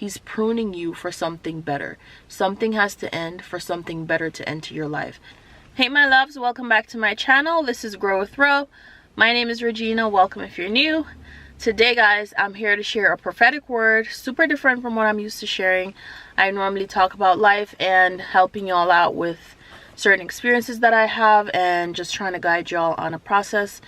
He's pruning you for something better. Something has to end for something better to enter your life. Hey my loves, welcome back to my channel. This is Grow with Ro. My name is Regina. Welcome if you're new. Today guys, I'm here to share a prophetic word, super different from what I'm used to sharing. I normally talk about life and helping y'all out with certain experiences that I have and just trying to guide y'all on a process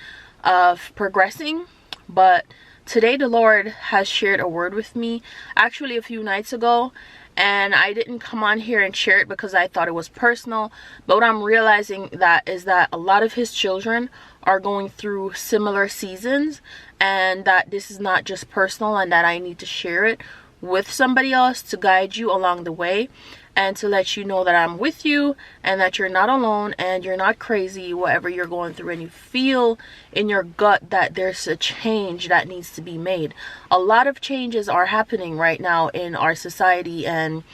of progressing. But today the Lord has shared a word with me actually a few nights ago, and I didn't come on here and share it because I thought it was personal. But what I'm realizing is that a lot of his children are going through similar seasons, and that this is not just personal, and that I need to share it with somebody else to guide you along the way and to let you know that I'm with you and that you're not alone and you're not crazy, whatever you're going through, and you feel in your gut that there's a change that needs to be made. A lot of changes are happening right now in our society, and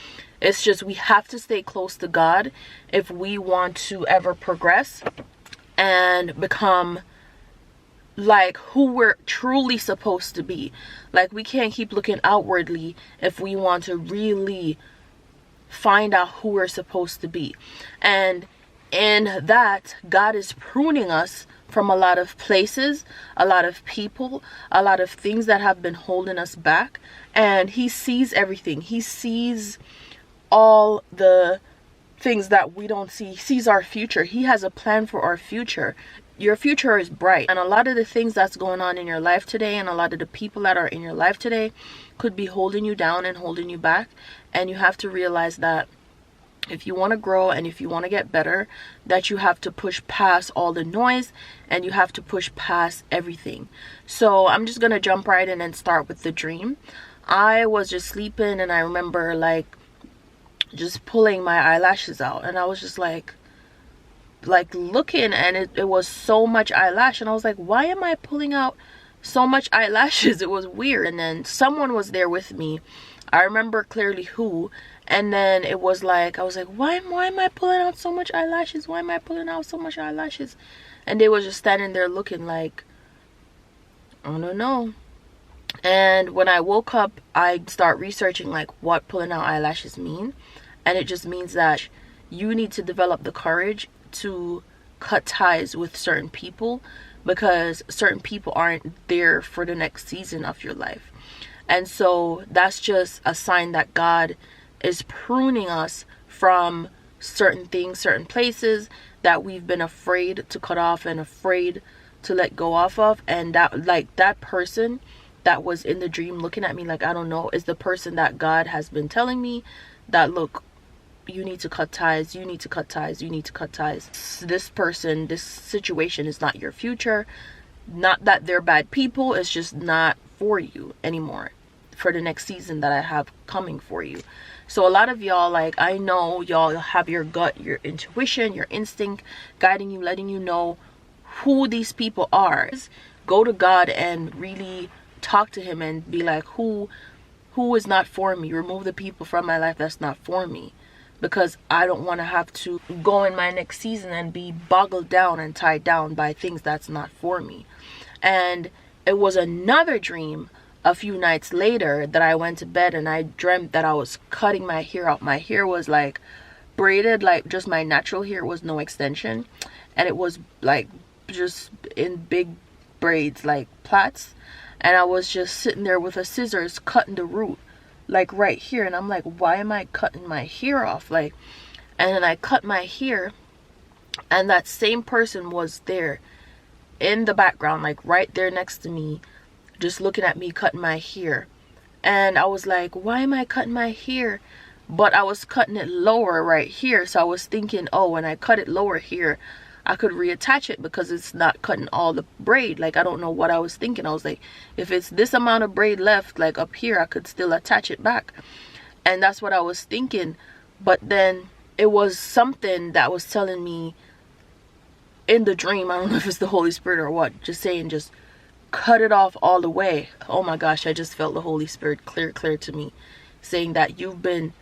it's just we have to stay close to God if we want to ever progress and become like who we're truly supposed to be. Like, we can't keep looking outwardly if we want to really find out who we're supposed to be. And in that, God is pruning us from a lot of places, a lot of people, a lot of things that have been holding us back. And he sees everything. He sees all the things that we don't see. He sees our future. He has a plan for our future. Your future is bright, and a lot of the things that's going on in your life today and a lot of the people that are in your life today could be holding you down and holding you back. And you have to realize that if you want to grow and if you want to get better, that you have to push past all the noise and you have to push past everything. So I'm just gonna jump right in and start with the dream. I was just sleeping, and I remember like just pulling my eyelashes out, and I was just like looking, and it was so much eyelash, and I was like, why am I pulling out so much eyelashes? It was weird. And then someone was there with me. I remember clearly who. And then it was like, I was like, why am I pulling out so much eyelashes? Why am I pulling out so much eyelashes? And they were just standing there looking like, I don't know. And when I woke up, I start researching like what pulling out eyelashes mean. And it just means that you need to develop the courage to cut ties with certain people, because certain people aren't there for the next season of your life. And so that's just a sign that God is pruning us from certain things, certain places that we've been afraid to cut off and afraid to let go off of. And that, like, that person that was in the dream looking at me like, I don't know, is the person that God has been telling me that, look, you need to cut ties, you need to cut ties, you need to cut ties. This person, this situation is not your future. Not that they're bad people, it's just not for you anymore for the next season that I have coming for you. So a lot of y'all, like, I know y'all have your gut, your intuition, your instinct guiding you, letting you know who these people are. Go to God and really talk to him and be like, who is not for me? Remove the people from my life that's not for me, because I don't want to have to go in my next season and be boggled down and tied down by things that's not for me. And it was another dream a few nights later that I went to bed and I dreamt that I was cutting my hair out. My hair was like braided, like just my natural hair, was no extension, and it was like just in big braids, like plaits. And I was just sitting there with a scissors cutting the root, like right here. And I'm like, why am I cutting my hair off? Like, and then I cut my hair, and that same person was there in the background, like right there next to me, just looking at me cutting my hair. And I was like, why am I cutting my hair? But I was cutting it lower right here. So I was thinking, oh, when I cut it lower here, I could reattach it because it's not cutting all the braid. Like, I don't know what I was thinking. I was like, if it's this amount of braid left, like up here, I could still attach it back. And that's what I was thinking. But then it was something that was telling me in the dream, I don't know if it's the Holy Spirit or what, just saying, just cut it off all the way. Oh my gosh, I just felt the Holy Spirit clear to me, saying that you've been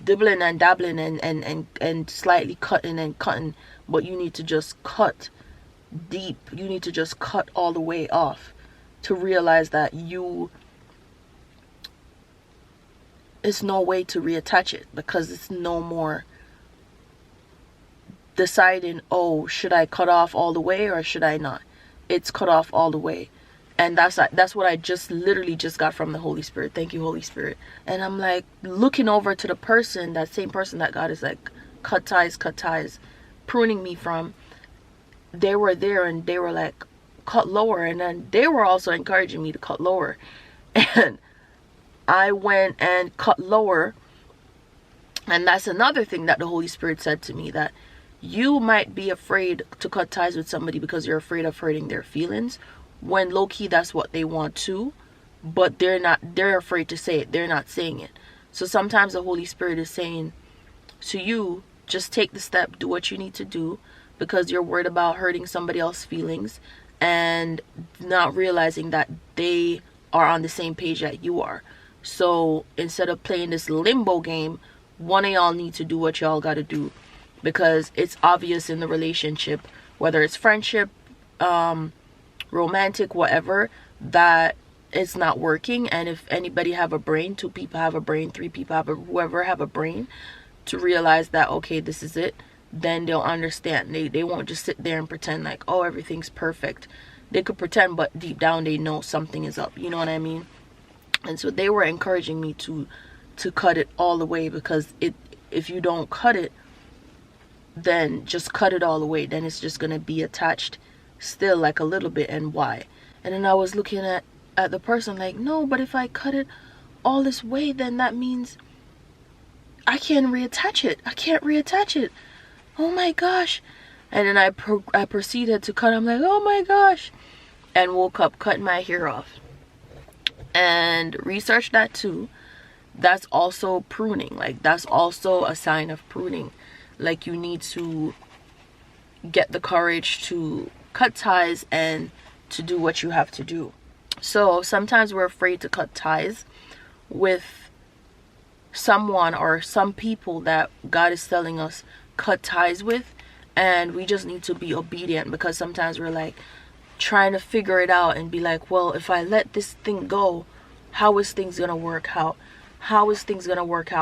dibbling and dabbling and slightly cutting, but you need to just cut deep. You need to just cut all the way off to realize that you it's no way to reattach it, because it's no more deciding, oh, should I cut off all the way or should I not? It's cut off all the way. And that's what I just literally just got from the Holy Spirit. Thank you, Holy Spirit. And I'm like looking over to the person, that same person that God is like cut ties, pruning me from. They were there and they were like, cut lower. And then they were also encouraging me to cut lower. And I went and cut lower. And that's another thing that the Holy Spirit said to me, that you might be afraid to cut ties with somebody because you're afraid of hurting their feelings, when low-key that's what they want too, but they're afraid to say it. They're not saying it. So sometimes the Holy Spirit is saying to you, just take the step, do what you need to do, because you're worried about hurting somebody else's feelings and not realizing that they are on the same page that you are. So instead of playing this limbo game, one of y'all need to do what y'all got to do, because it's obvious in the relationship, whether it's friendship, romantic, whatever, that it's not working. And if anybody have a brain, 2 people have a brain, 3 people have whoever have a brain to realize that, okay, this is it, then they'll understand. They won't just sit there and pretend like, oh, everything's perfect. They could pretend, but deep down they know something is up. You know what I mean? And so they were encouraging me to cut it all the way, because if you don't cut it, then just cut it all the way, then it's just gonna be attached still like a little bit. And why? And then I was looking at the person like, no, but if I cut it all this way, then that means I can't reattach it. Oh my gosh. And then I proceeded to cut. I'm like, oh my gosh. And woke up cutting my hair off. And researched that too. That's also pruning. Like, that's also a sign of pruning. Like, you need to get the courage to cut ties and to do what you have to do. So sometimes we're afraid to cut ties with someone or some people that God is telling us cut ties with, and we just need to be obedient, because sometimes we're like trying to figure it out and be like, well, if I let this thing go, how is things gonna work out?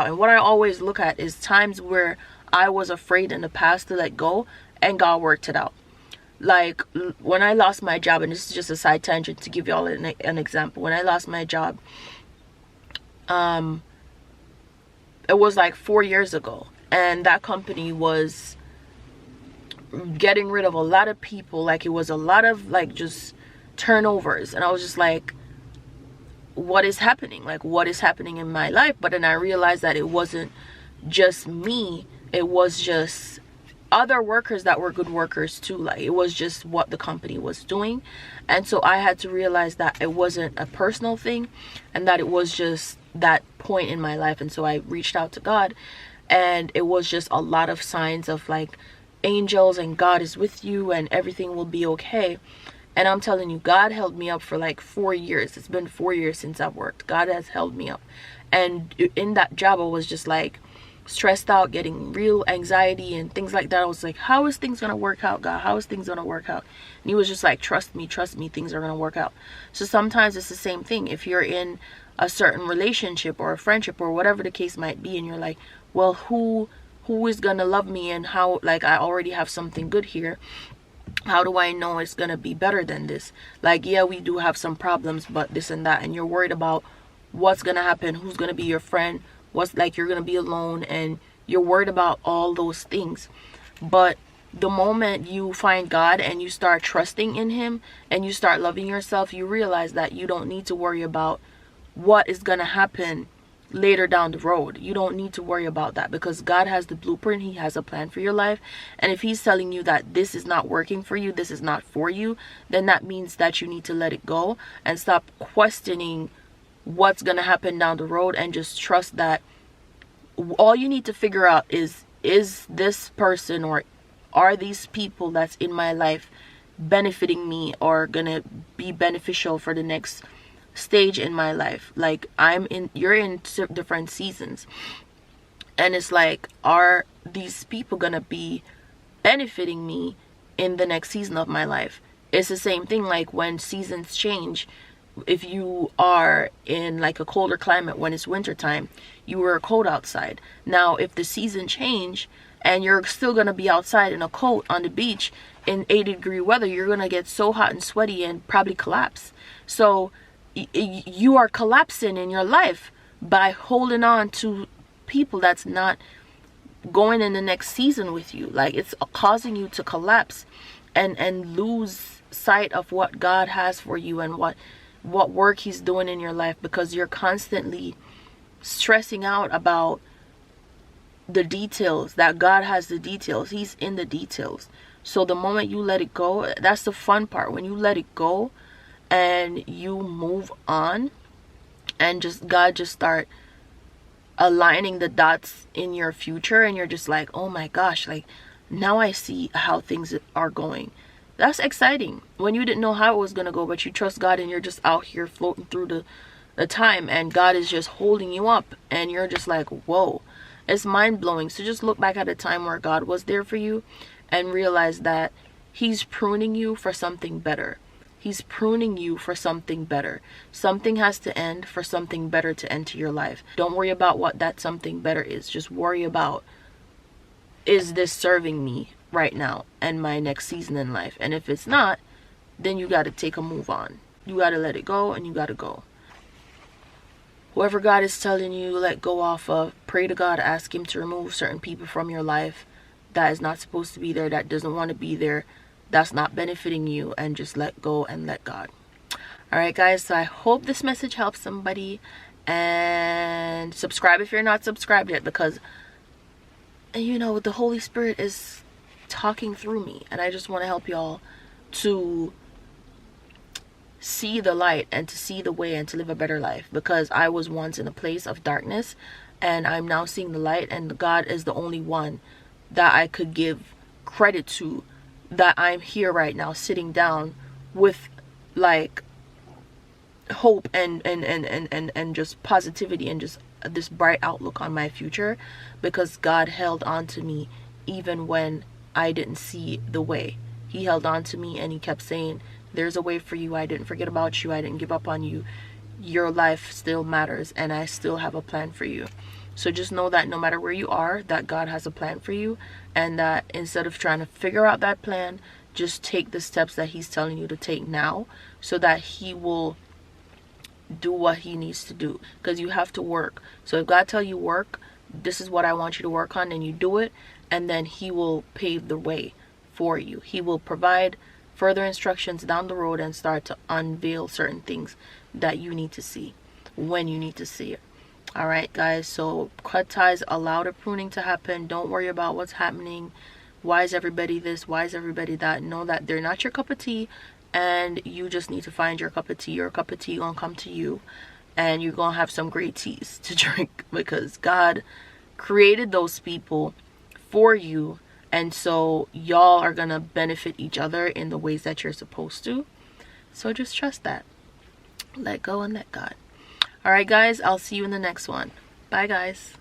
And what I always look at is times where I was afraid in the past to let go and God worked it out. Like when I lost my job, and this is just a side tangent to give y'all an example. When I lost my job, it was like 4 years ago, and that company was getting rid of a lot of people. Like, it was a lot of like just turnovers, and I was just like, what is happening? Like, what is happening in my life? But then I realized that it wasn't just me, it was just other workers that were good workers too. Like, it was just what the company was doing. And so I had to realize that it wasn't a personal thing, and that it was just that point in my life. And so I reached out to God, and it was just a lot of signs of like angels and God is with you and everything will be okay. And I'm telling you, God held me up for like 4 years. It's been 4 years since I've worked. God has held me up. And in that job, I was just like stressed out, getting real anxiety and things like that. I was like, how is things gonna work out, God? How is things gonna work out? And he was just like, trust me, things are gonna work out. So sometimes it's the same thing. If you're in a certain relationship or a friendship or whatever the case might be, and you're like, well, who is gonna love me, and how, like, I already have something good here, how do I know it's gonna be better than this? Like, yeah, we do have some problems, but this and that, and you're worried about what's gonna happen, who's gonna be your friend, what's, like, you're gonna be alone, and you're worried about all those things. But the moment you find God and you start trusting in him and you start loving yourself, you realize that you don't need to worry about what is gonna happen later down the road. You don't need to worry about that, because God has the blueprint. He has a plan for your life. And if he's telling you that this is not working for you, this is not for you, then that means that you need to let it go and stop questioning what's gonna happen down the road, and just trust that all you need to figure out is this person or are these people that's in my life benefiting me or gonna be beneficial for the next stage in my life. Like, you're in different seasons, and it's like, are these people gonna be benefiting me in the next season of my life? It's the same thing. Like, when seasons change, if you are in like a colder climate when it's winter time, you wear a coat outside. Now if the season change and you're still going to be outside in a coat on the beach in 80-degree weather, you're going to get so hot and sweaty and probably collapse. So you are collapsing in your life by holding on to people that's not going in the next season with you. Like, it's causing you to collapse and lose sight of what God has for you and what work he's doing in your life, because you're constantly stressing out about the details. That God has the details. He's in the details. So the moment you let it go, that's the fun part. When you let it go and you move on, and God just start aligning the dots in your future, and you're just like, oh my gosh, like now I see how things are going. That's exciting. When you didn't know how it was going to go, but you trust God and you're just out here floating through the time, and God is just holding you up, and you're just like, whoa. It's mind-blowing. So just look back at a time where God was there for you and realize that he's pruning you for something better. He's pruning you for something better. Something has to end for something better to enter your life. Don't worry about what that something better is. Just worry about, is this serving me right now and my next season in life? And if it's not, then you got to take a move on. You got to let it go, and you got to go. Whoever God is telling you let go off of, pray to God, ask him to remove certain people from your life that is not supposed to be there, that doesn't want to be there, that's not benefiting you, and just let go and let God. Alright guys, so I hope this message helps somebody, and subscribe if you're not subscribed yet, because you know the Holy Spirit is talking through me, and I just want to help y'all to see the light and to see the way and to live a better life, because I was once in a place of darkness and I'm now seeing the light, and God is the only one that I could give credit to, that I'm here right now sitting down with like hope and just positivity and just this bright outlook on my future, because God held on to me even when I didn't see the way. He held on to me and he kept saying, there's a way for you. I didn't forget about you. I didn't give up on you. Your life still matters, and I still have a plan for you. So just know that no matter where you are, that God has a plan for you, and that instead of trying to figure out that plan, just take the steps that he's telling you to take now, so that he will do what he needs to do, because you have to work. So if God tell you work, this is what I want you to work on, and you do it, and then he will pave the way for you. He will provide further instructions down the road and start to unveil certain things that you need to see when you need to see it. All right guys, so cut ties, allow the pruning to happen. Don't worry about what's happening. Why is everybody this? Why is everybody that? Know that they're not your cup of tea, and you just need to find your cup of tea. Your cup of tea gonna come to you, and you're gonna have some great teas to drink, because God created those people for you. And so y'all are going to benefit each other in the ways that you're supposed to. So just trust that. Let go and let God. All right, guys. I'll see you in the next one. Bye, guys.